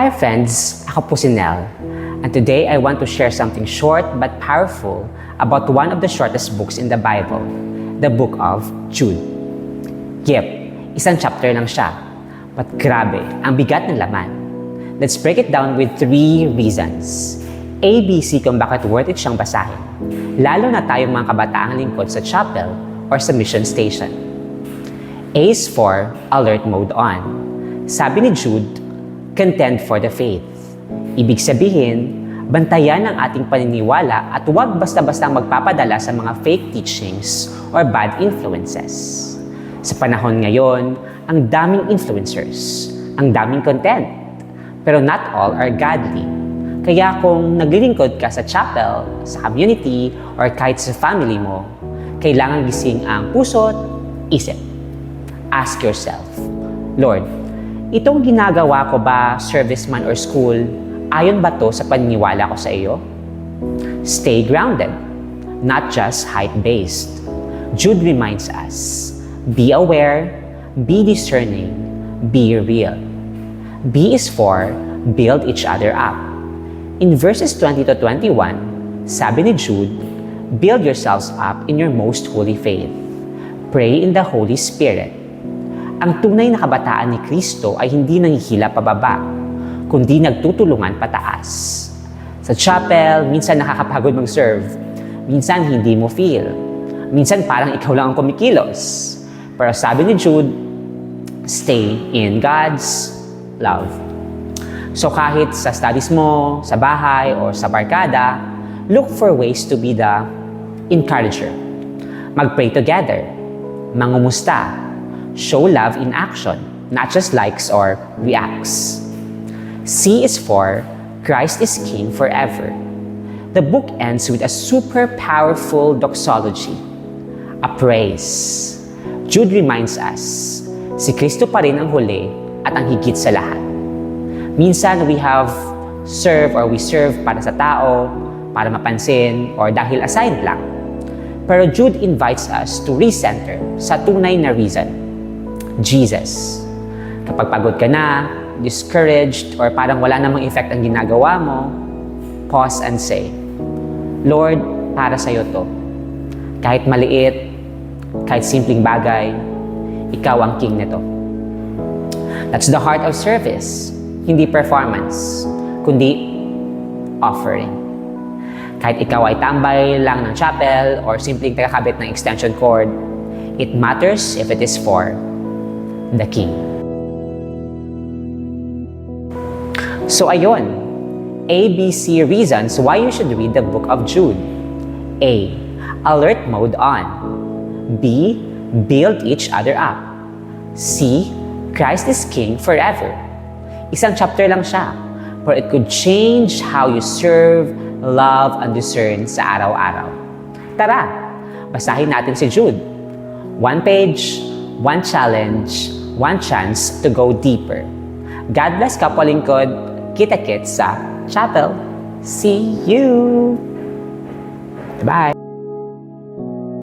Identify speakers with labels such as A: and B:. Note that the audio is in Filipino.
A: Hi friends, ako po si Nel. And today I want to share something short but powerful about one of the shortest books in the Bible, the book of Jude. Yep, isang chapter lang siya. But grabe, ang bigat ng laman. Let's break it down with 3 reasons. ABC kung bakit worth it siyang basahin. Lalo na tayong mga kabataang lingkod sa chapel or sa mission station. A is for alert mode on. Sabi ni Jude, contend for the faith. Ibig sabihin, bantayan ang ating paniniwala at huwag basta-bastang magpapadala sa mga fake teachings or bad influences. Sa panahon ngayon, ang daming influencers, ang daming content, pero not all are godly. Kaya kung naglilingkod ka sa chapel, sa community, or kahit sa family mo, kailangan gising ang puso't isip. Ask yourself, Lord, itong ginagawa ko ba, serviceman or school, ayon ba to sa paniniwala ko sa iyo? Stay grounded, not just height-based. Jude reminds us, be aware, be discerning, be real. B is for build each other up. In verses 20 to 21, sabi ni Jude, build yourselves up in your most holy faith. Pray in the Holy Spirit. Ang tunay na kabataan ni Kristo ay hindi nanghihila pababa, kundi nagtutulungan pataas. Sa chapel, minsan nakakapagod mag-serve, minsan hindi mo feel, minsan parang ikaw lang ang kumikilos. Pero sabi ni Jude, stay in God's love. So kahit sa studies mo, sa bahay, or sa barkada, look for ways to be the encourager. Mag-pray together, mangumusta, show love in action, not just likes or reacts. C is for Christ is King forever. The book ends with a super powerful doxology, a praise. Jude reminds us, si Kristo pa rin ang huli at ang higit sa lahat. Minsan we serve para sa tao, para mapansin, or dahil assigned lang. Pero Jude invites us to recenter sa tunay na reason, Jesus. Kapag pagod ka na, discouraged, or parang wala namang effect ang ginagawa mo, pause and say, Lord, para sa'yo to. Kahit maliit, kahit simpleng bagay, ikaw ang king nito. That's the heart of service, hindi performance, kundi offering. Kahit ikaw ay tambay lang ng chapel or simpleng tagakabit ng extension cord, it matters if it is for the King. So ayun, ABC reasons why you should read the book of Jude. A. Alert mode on. B. Build each other up. C. Christ is King forever. Isang chapter lang siya, but it could change how you serve, love, and discern sa araw-araw. Tara, basahin natin si Jude. 1 page, 1 challenge, 1 chance to go deeper. God bless Kapwa Lingkod. Kita-kits sa chapel. See you! Bye!